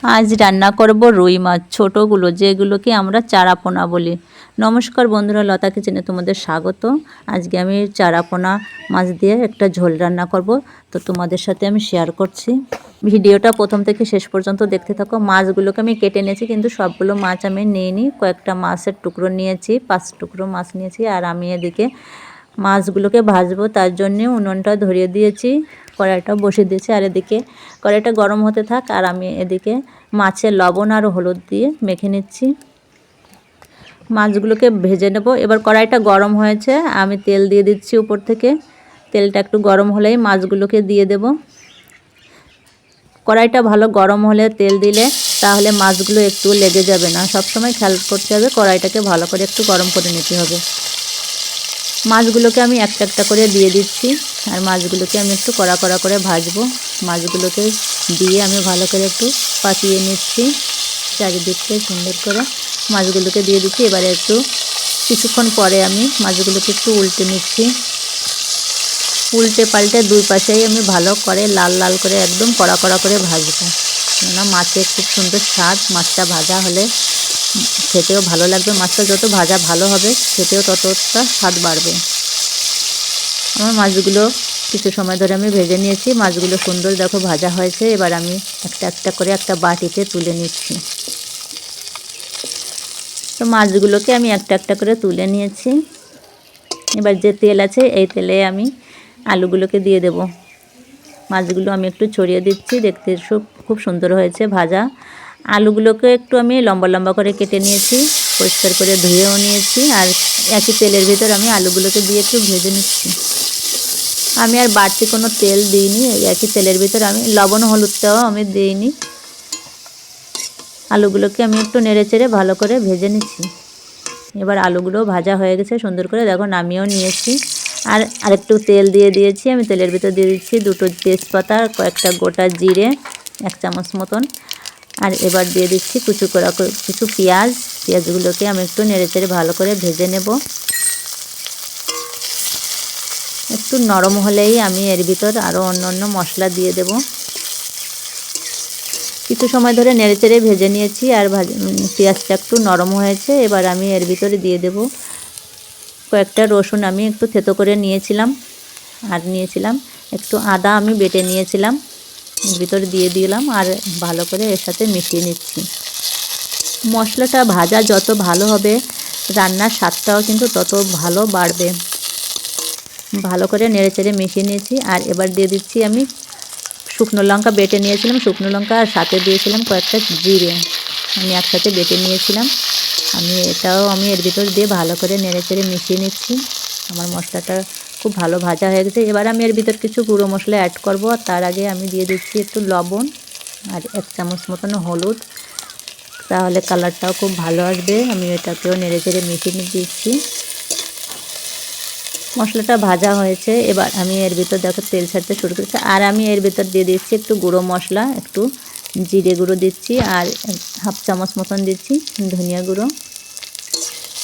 আজ রান্না করব রুই মাছ, ছোটোগুলো যেগুলোকে আমরা চারাপোনা বলি। নমস্কার বন্ধুরা, লতা কিচেনে তোমাদের স্বাগত। আজকে আমি চারাপোনা মাছ দিয়ে একটা ঝোল রান্না করব, তো তোমাদের সাথে আমি শেয়ার করছি। ভিডিওটা প্রথম থেকে শেষ পর্যন্ত দেখতে থাকো। মাছগুলোকে আমি কেটে নিয়েছি, কিন্তু সবগুলো মাছ আমি নিইনি। কয়েকটা মাছের টুকরো নিয়েছি, 5 টুকরো মাছ নিয়েছি। আর আমি এদিকে মাছগুলোকে ভাজবো, তার জন্যে উনুনটা ধরিয়ে দিয়েছি, কড়াইটা বসিয়ে দিয়েছি। আর এদিকে কড়াইটা গরম হতে থাক, আর আমি এদিকে মাছের লবণ আর হলুদ দিয়ে মেখে নিচ্ছি। মাছগুলোকে ভেজে নেব। এবার কড়াইটা গরম হয়েছে, আমি তেল দিয়ে দিচ্ছি উপর থেকে। তেলটা একটু গরম হলেই মাছগুলোকে দিয়ে দেব। কড়াইটা ভালো গরম হলে তেল দিলে তাহলে মাছগুলো একটু লেগে যাবে না। সবসময় খেয়াল করতে হবে, কড়াইটাকে ভালো করে একটু গরম করে নিতে হবে। মাছগুলোকে আমি একটা একটা করে দিয়ে দিচ্ছি, আর মাছগুলোকে আমি একটু কড়া কড়া করে ভাজবো। মাছগুলোকে দিয়ে আমি ভালো করে একটু পাকিয়ে নিচ্ছি চারিদিকটা সুন্দর করে। মাছগুলোকে দিয়ে দিচ্ছি। এবারে একটু কিছুক্ষণ পরে আমি মাছগুলোকে একটু উল্টে নিচ্ছি। উল্টে পাল্টে দুই পাশেই আমি ভালো করে লাল লাল করে একদম কড়া কড়া করে ভাজবো। কেননা মাছে খুব সুন্দর স্বাদ, মাছটা ভাজা হলে খেতেও ভালো লাগবে। মাছটা যত ভাজা ভালো হবে, খেতেও ততটা স্বাদ বাড়বে। আমার মাছগুলো কিছু সময় ধরে আমি ভেজে নিয়েছি। মাছগুলো সুন্দর দেখো ভাজা হয়েছে। এবার আমি একটা একটা করে একটা বাটিতে তুলে নিচ্ছি। তো মাছগুলোকে আমি একটা একটা করে তুলে নিয়েছি। এবার যে তেল আছে, এই তেলে আমি আলুগুলোকে দিয়ে দেব। মাছগুলো আমি একটু ছড়িয়ে দিচ্ছি, দেখতে খুব সুন্দর হয়েছে ভাজা। আলুগুলোকে একটু আমি লম্বা লম্বা করে কেটে নিয়েছি, পরিষ্কার করে ধুয়েও নিয়েছি। আর একই তেলের ভিতর আমি আলুগুলোকে দিয়ে একটু ভেজে নিচ্ছি। আমি আর বাড়তি কোনো তেল দিইনি, একই তেলের ভিতর আমি লবণ হলুদটাও আমি দিইনি। আলুগুলোকে আমি একটু নেড়ে চেড়ে ভালো করে ভেজে নিচ্ছি। এবার আলুগুলো ভাজা হয়ে গেছে সুন্দর করে, দেখো নামিয়েও নিয়েছি। আর আরেকটু তেল দিয়ে দিয়েছি। আমি তেলের ভিতর দিয়ে দিচ্ছি 2টো তেজপাতা, কয়েকটা গোটা জিরে, 1 চামচ মতন। আর এবার দিয়ে দিচ্ছি কিছু পেঁয়াজ। পেঁয়াজগুলোকে আমি একটু নেড়ে চেড়ে ভালো করে ভেজে নেব। একটু নরম হলেই আমি এর ভিতর আরও অন্য মশলা দিয়ে দেব। কিছু সময় ধরে নেড়েচেড়ে ভেজে নিয়েছি, আর পেঁয়াজটা একটু নরম হয়েছে। এবার আমি এর ভিতরে দিয়ে দেব কয়েকটা রসুন আমি একটু থেতো করে নিয়েছিলাম, আর নিয়েছিলাম একটু আদা আমি বেটে নিয়েছিলাম, এর ভিতরে দিয়ে দিলাম। আর ভালো করে এর সাথে মিশিয়ে নিচ্ছি। মশলাটা ভাজা যত ভালো হবে, রান্নার স্বাদটাও কিন্তু তত ভালো বাড়বে। ভালো করে নেড়েচেড়ে মিশিয়ে নিয়েছি। আর এবার দিয়ে দিচ্ছি আমি শুকনো লঙ্কা বেটে নিয়েছিলাম, শুকনো লঙ্কা, আর সাথে দিয়েছিলাম কয়েকটা জিরে, আমি একসাথে বেটে নিয়েছিলাম। এটাও আমি এর ভিতর দিয়ে ভালো করে নেড়েচেড়ে মিশিয়ে নিচ্ছি। আমার মশলাটা খুব ভালো ভাজা হয়ে গেছে। এবার আমি এর ভিতর কিছু গুঁড়ো মশলা অ্যাড করব। তার আগে আমি দিয়ে দিচ্ছি একটু লবণ আর 1 চামচ মতন হলুদ, তাহলে কালারটাও খুব ভালো আসবে। আমি এটাকেও নেড়েচেড়ে মিশিয়ে দিচ্ছি। মশলাটা ভাজা হয়েছে। এবার আমি এর ভিতর দেখো তেল ছাড়তে শুরু করেছে। আর আমি এর ভিতর দিয়ে দিচ্ছি একটু গুঁড়ো মশলা, একটু জিরে গুঁড়ো দিচ্ছি, আর 1/2 চামচ মতন দিচ্ছি ধনিয়া গুঁড়ো।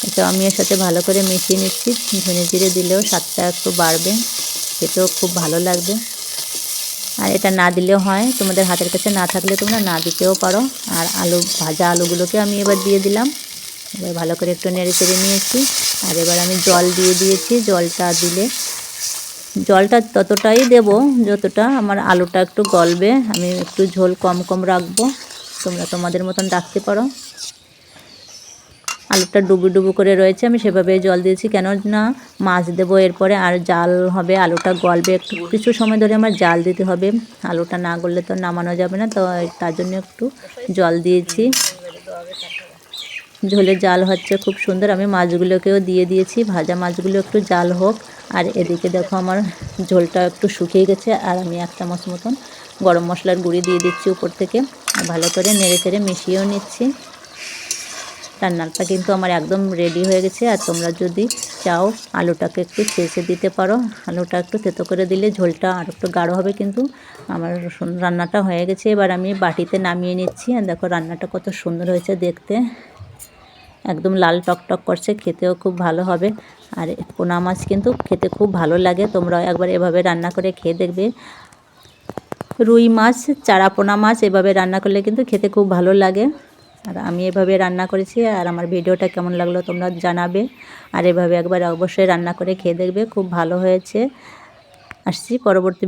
এটা আমি এর সাথে ভালো করে মিশিয়ে নিচ্ছি। ধনে জিরে দিলেও স্বাদটা একটু বাড়বে, খেতেও খুব ভালো লাগবে। আর এটা না দিলেও হয়, তোমাদের হাতের কাছে না থাকলে তোমরা না দিতেও পারো। আর ভাজা আলুগুলোকে আমি এবার দিয়ে দিলাম। এবার ভালো করে একটু নেড়ে চেড়ে নিয়েছি। আর এবার আমি জল দিয়ে দিয়েছি। জলটা ততটাই দেব যতটা আমার আলুটা একটু গলবে। আমি একটু ঝোল কম কম রাখবো, তোমরা তোমাদের মতন রাখতে পারো। আলুটা ডুবু ডুবু করে রয়েছে, আমি সেভাবে জল দিয়েছি। কেন না মাছ দেবো এরপরে, আর জাল হবে, আলুটা গলবে, একটু কিছু সময় ধরে আমার জাল দিতে হবে। আলুটা না গললে তো নামানো যাবে না, তো তার জন্য একটু জল দিয়েছি। ঝোলে জাল হচ্ছে খুব সুন্দর। আমি মাছগুলোকেও দিয়ে দিয়েছি, ভাজা মাছগুলো একটু জাল হোক। আর এদিকে দেখো আমার ঝোলটা একটু শুকিয়ে গেছে। আর আমি 1 চামচ মতন গরম মশলার গুঁড়ি দিয়ে দিচ্ছি উপর থেকে। আর ভালো করে নেড়ে চেড়ে মিশিয়েও নিচ্ছি। রান্নাটা কিন্তু আমার একদম রেডি হয়ে গেছে। আর তোমরা যদি চাও আলুটাকে একটু ছেঁচে দিতে পারো। আলুটা একটু থেতো করে দিলে ঝোলটা আর একটু গাঢ় হবে। কিন্তু আমার রান্নাটা হয়ে গেছে। এবার আমি বাটিতে নামিয়ে নিচ্ছি। আর দেখো রান্নাটা কত সুন্দর হয়েছে দেখতে, একদম লাল টকটক করছে, খেতেও খুব ভালো হবে। আর পোনা মাছ কিন্তু খেতে খুব ভালো লাগে, তোমরা একবার এভাবে রান্না করে খেয়ে দেখবে। রুই মাছ, চারাপোনা মাছ এভাবে রান্না করলে কিন্তু খেতে খুব ভালো লাগে। আর আমি এভাবে রান্না করেছি। আর আমার ভিডিওটা কেমন লাগলো তোমরা জানাবে। আর এভাবে একবার অবশ্যই রান্না করে খেয়ে দেখবে, খুব ভালো হয়েছে। আসছি পরবর্তী